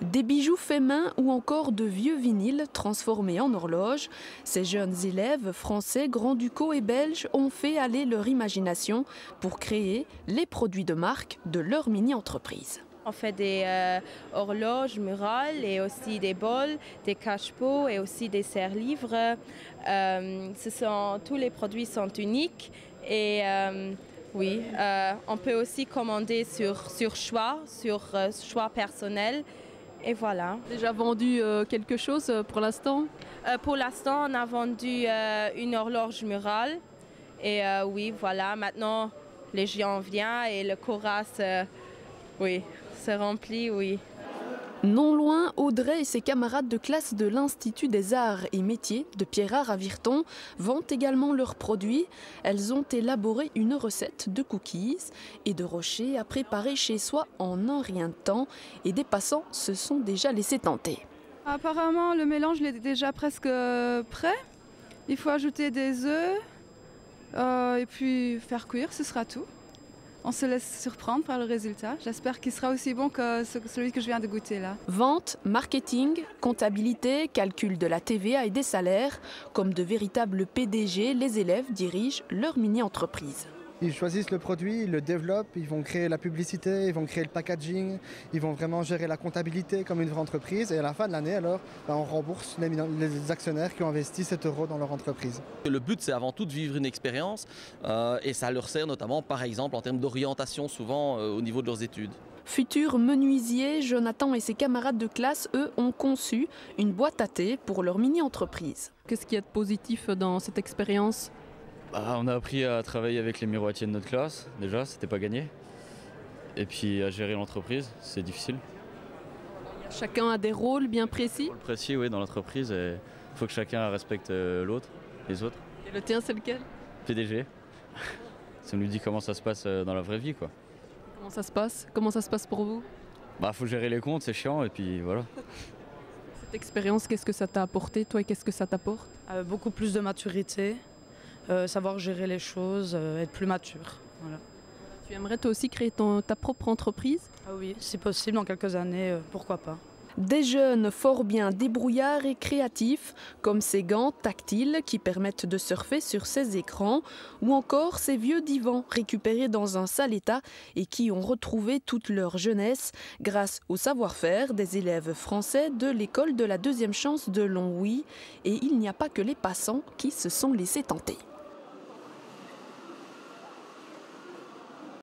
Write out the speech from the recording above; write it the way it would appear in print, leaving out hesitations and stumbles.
Des bijoux faits main ou encore de vieux vinyles transformés en horloges. Ces jeunes élèves français, grand-ducaux et belges ont fait aller leur imagination pour créer les produits de marque de leur mini-entreprise. On fait des horloges murales et aussi des bols, des cache-pots et aussi des serre-livres. Tous les produits sont uniques et on peut aussi commander sur choix personnel. Et voilà. Déjà vendu quelque chose pour l'instant? Pour l'instant, on a vendu une horloge murale. Et voilà, maintenant les gens viennent et le chorus, se remplit, oui. Non loin, Audrey et ses camarades de classe de l'Institut des Arts et Métiers de Pierrard à Virton vendent également leurs produits. Elles ont élaboré une recette de cookies et de rochers à préparer chez soi en un rien de temps. Et des passants se sont déjà laissés tenter. Apparemment, le mélange est déjà presque prêt. Il faut ajouter des œufs et puis faire cuire, ce sera tout. On se laisse surprendre par le résultat. J'espère qu'il sera aussi bon que celui que je viens de goûter là. Vente, marketing, comptabilité, calcul de la TVA et des salaires. Comme de véritables PDG, les élèves dirigent leur mini-entreprise. Ils choisissent le produit, ils le développent, ils vont créer la publicité, ils vont créer le packaging, ils vont vraiment gérer la comptabilité comme une vraie entreprise. Et à la fin de l'année, alors, on rembourse les actionnaires qui ont investi 7 € dans leur entreprise. Le but, c'est avant tout de vivre une expérience et ça leur sert notamment, par exemple, en termes d'orientation, souvent au niveau de leurs études. Futur menuisier, Jonathan et ses camarades de classe, eux, ont conçu une boîte à thé pour leur mini-entreprise. Qu'est-ce qu'il y a de positif dans cette expérience? On a appris à travailler avec les miroitiers de notre classe, déjà, c'était pas gagné. Et puis à gérer l'entreprise, c'est difficile. Chacun a des rôles bien précis? Rôle précis, oui, dans l'entreprise, il faut que chacun respecte l'autre, les autres. Et le tien, c'est lequel? PDG. Ça nous dit comment ça se passe dans la vraie vie, quoi. Comment ça se passe? Comment ça se passe pour vous? Faut gérer les comptes, c'est chiant, et puis voilà. Cette expérience, qu'est-ce que ça t'a apporté, toi, et qu'est-ce que ça t'apporte? Beaucoup plus de maturité. Savoir gérer les choses, être plus mature. Voilà. Tu aimerais toi aussi créer ta propre entreprise? Ah oui, si possible, dans quelques années, pourquoi pas. Des jeunes fort bien débrouillards et créatifs, comme ces gants tactiles qui permettent de surfer sur ces écrans, ou encore ces vieux divans récupérés dans un sale état et qui ont retrouvé toute leur jeunesse grâce au savoir-faire des élèves français de l'école de la deuxième chance de Longwy. Et il n'y a pas que les passants qui se sont laissés tenter.